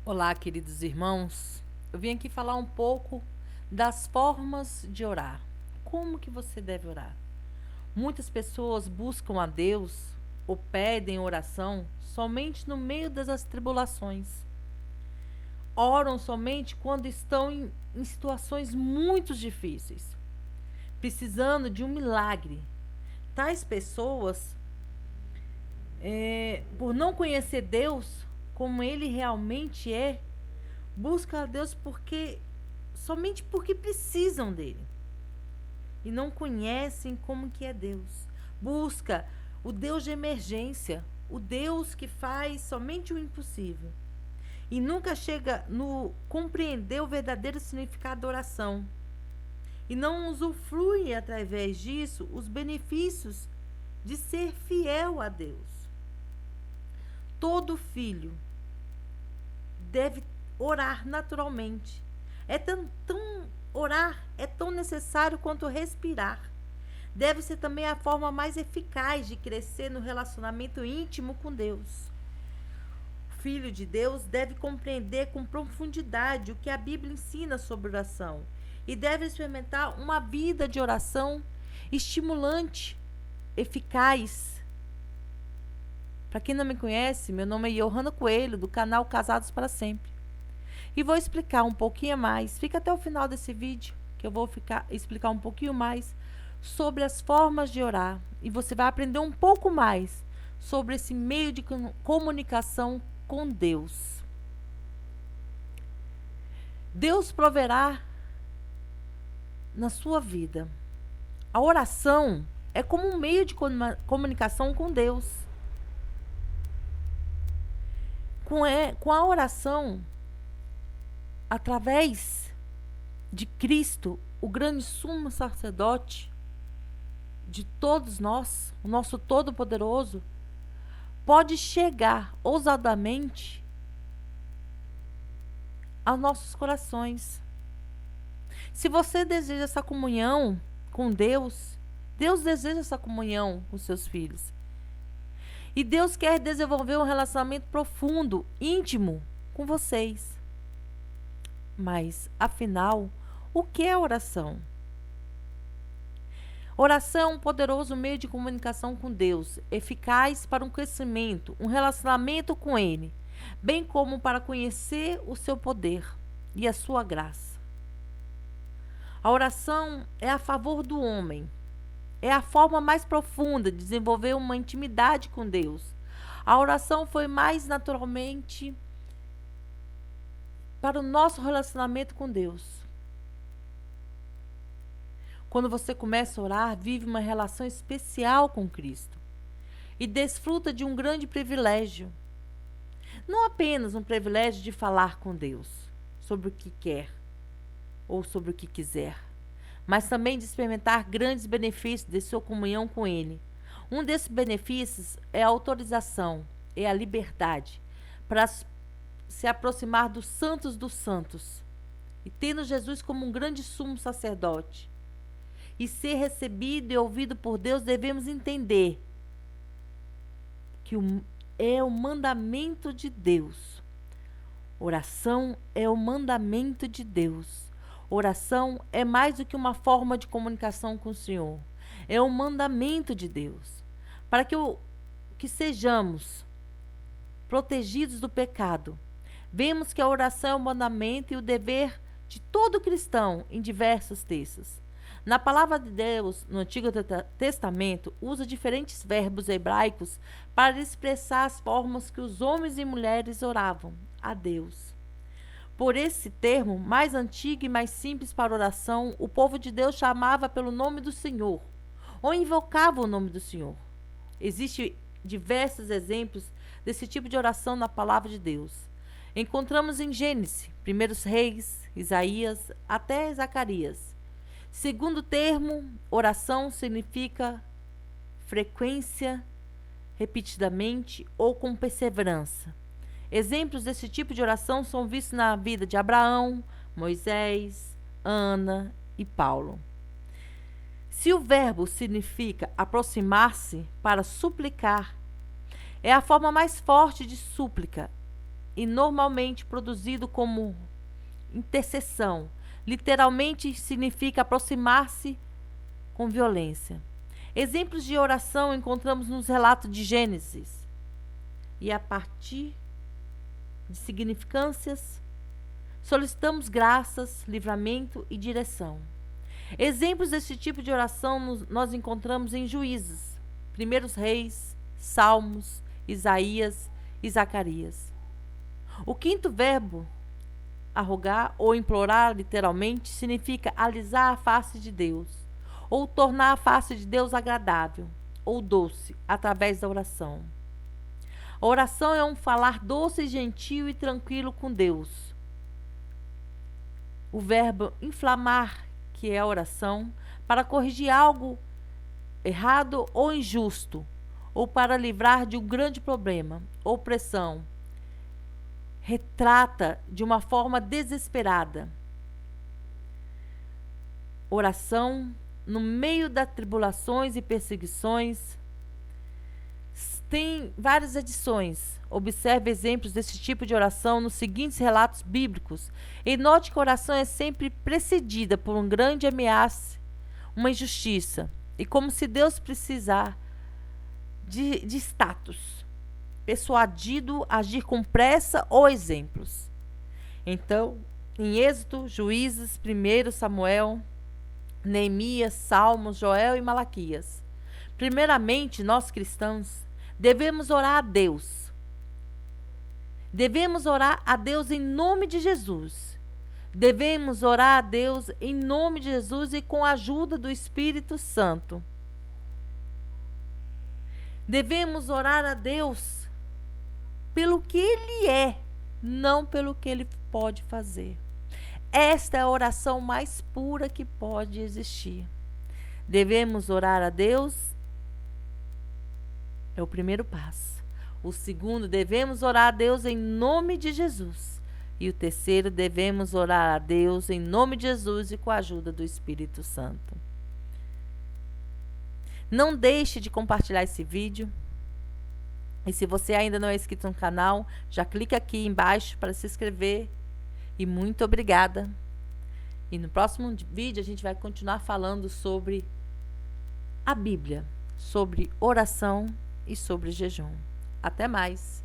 Olá, queridos irmãos. Eu vim aqui falar um pouco das formas de orar. Como que você deve orar? Muitas pessoas buscam a Deus ou pedem oração somente no meio das tribulações. Oram somente quando estão em situações muito difíceis, precisando de um milagre. Tais pessoas, por não conhecer Deus como Ele realmente é, buscam a Deus somente porque precisam dele e não conhecem como que é Deus. Busca o Deus de emergência, o Deus que faz somente o impossível e nunca chega no compreender o verdadeiro significado da oração e não usufrui através disso os benefícios de ser fiel a Deus. Todo filho deve orar naturalmente. Orar é tão necessário quanto respirar. Deve ser também a forma mais eficaz de crescer no relacionamento íntimo com Deus. O filho de Deus deve compreender com profundidade o que a Bíblia ensina sobre oração e deve experimentar uma vida de oração estimulante, eficaz. Para quem não me conhece, meu nome é Johanna Coelho, do canal Casados para Sempre. E vou explicar um pouquinho mais. Fica até o final desse vídeo, que eu vou explicar um pouquinho mais sobre as formas de orar. E você vai aprender um pouco mais sobre esse meio de comunicação com Deus. Deus proverá na sua vida. A oração é como um meio de comunicação com Deus. Com a oração, através de Cristo, o grande sumo sacerdote de todos nós, o nosso Todo-Poderoso, pode chegar ousadamente aos nossos corações. Se você deseja essa comunhão com Deus, Deus deseja essa comunhão com seus filhos. E Deus quer desenvolver um relacionamento profundo, íntimo com vocês. Mas, afinal, o que é oração? Oração é um poderoso meio de comunicação com Deus, eficaz para um crescimento, um relacionamento com Ele, bem como para conhecer o seu poder e a sua graça. A oração é a favor do homem. É a forma mais profunda de desenvolver uma intimidade com Deus. A oração foi mais naturalmente para o nosso relacionamento com Deus. Quando você começa a orar, vive uma relação especial com Cristo e desfruta de um grande privilégio. Não apenas um privilégio de falar com Deus sobre o que quer ou sobre o que quiser, mas também de experimentar grandes benefícios de sua comunhão com Ele. Um desses benefícios é a autorização, é a liberdade para se aproximar dos santos, e tendo Jesus como um grande sumo sacerdote, e ser recebido e ouvido por Deus, devemos entender que é o mandamento de Deus. Oração é o mandamento de Deus. Oração é mais do que uma forma de comunicação com o Senhor. É um mandamento de Deus. Para que sejamos protegidos do pecado. Vemos que a oração é o mandamento e o dever de todo cristão em diversos textos. Na palavra de Deus, no Antigo Testamento, usa diferentes verbos hebraicos para expressar as formas que os homens e mulheres oravam a Deus. Por esse termo, mais antigo e mais simples para oração, o povo de Deus chamava pelo nome do Senhor, ou invocava o nome do Senhor. Existem diversos exemplos desse tipo de oração na palavra de Deus. Encontramos em Gênesis, 1 Reis, Isaías, até Zacarias. Segundo termo, oração significa frequência, repetidamente ou com perseverança. Exemplos desse tipo de oração são vistos na vida de Abraão, Moisés, Ana e Paulo. Se o verbo significa aproximar-se para suplicar, é a forma mais forte de súplica. e normalmente produzido como intercessão. Literalmente significa aproximar-se com violência. Exemplos de oração encontramos nos relatos de Gênesis. E a partir de significâncias, solicitamos graças, livramento e direção. Exemplos desse tipo de oração nós encontramos em Juízes, 1 Reis, Salmos, Isaías e Zacarias. O quinto verbo, arrogar ou implorar, literalmente, significa alisar a face de Deus, ou tornar a face de Deus agradável ou doce através da oração. A oração é um falar doce, gentil e tranquilo com Deus. O verbo inflamar, que é a oração, para corrigir algo errado ou injusto, ou para livrar de um grande problema ou pressão, retrata de uma forma desesperada. Oração no meio das tribulações e perseguições. Tem várias edições. Observe exemplos desse tipo de oração nos seguintes relatos bíblicos. E note que a oração é sempre precedida por um grande ameaça, uma injustiça. E como se Deus precisar de status, persuadido a agir com pressa ou exemplos. Então, em Êxodo, Juízes, 1 Samuel, Neemias, Salmos, Joel e Malaquias. Primeiramente, nós cristãos devemos orar a Deus. Devemos orar a Deus em nome de Jesus. Devemos orar a Deus em nome de Jesus e com a ajuda do Espírito Santo. Devemos orar a Deus pelo que Ele é, não pelo que Ele pode fazer. Esta é a oração mais pura que pode existir. Devemos orar a Deus, é o primeiro passo. O segundo, devemos orar a Deus em nome de Jesus. E o terceiro, devemos orar a Deus em nome de Jesus e com a ajuda do Espírito Santo. Não deixe de compartilhar esse vídeo. E se você ainda não é inscrito no canal, já clica aqui embaixo para se inscrever. E muito obrigada. E no próximo vídeo a gente vai continuar falando sobre a Bíblia, sobre oração e sobre jejum. Até mais!